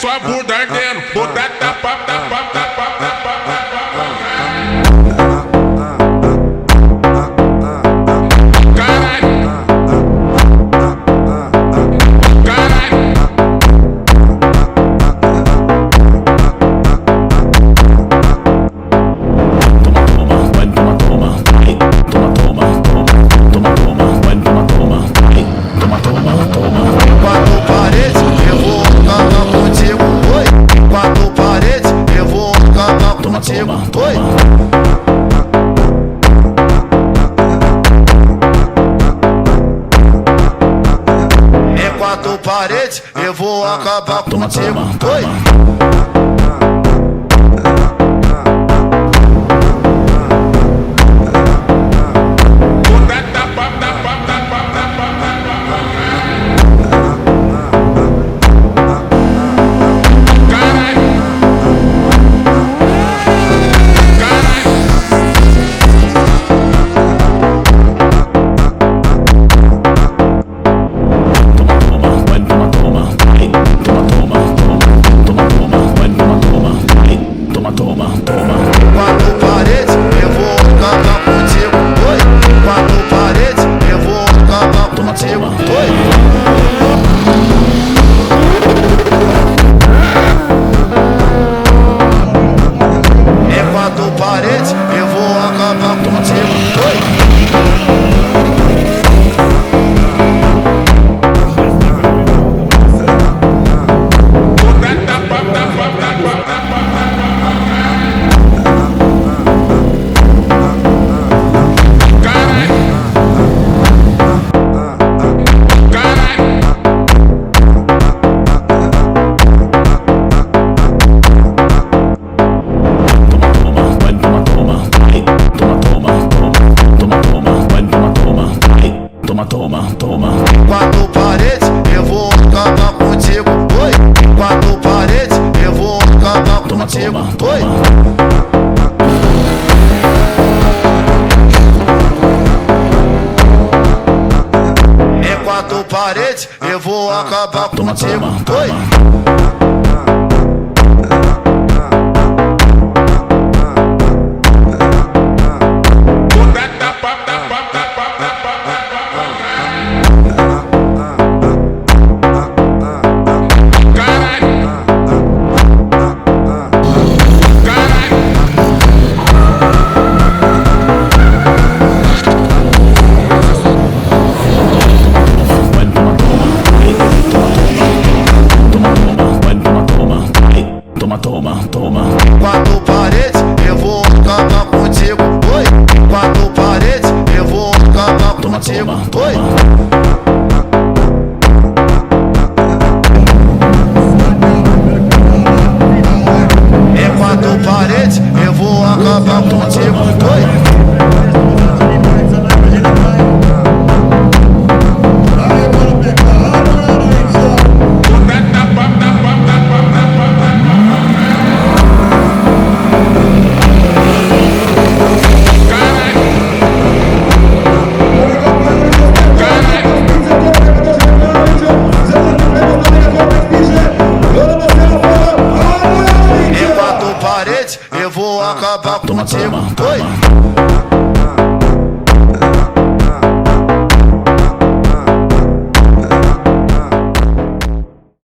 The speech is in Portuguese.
sua bunda ardendo. Bunda tapa, tapa, tapa, tapa, tapa. Oi. Em quatro paredes eu vou acabar contigo. Oi. Quatro paredes eu vou acabar contigo. Oi. Quatro paredes eu vou acabar contigo. Oi. Em quatro paredes eu vou acabar contigo. Oi. Quatro paredes eu vou acabar contigo. Oi. Quatro paredes eu vou acabar contigo. Oi. Em quatro paredes eu vou acabar contigo. Oi. Quatro paredes eu vou acabar contigo. Oi. Quatro paredes eu vou acabar contigo. Oi. Em quatro paredes eu vou acabar contigo. Oi. Eu vou acabar contigo. Oi.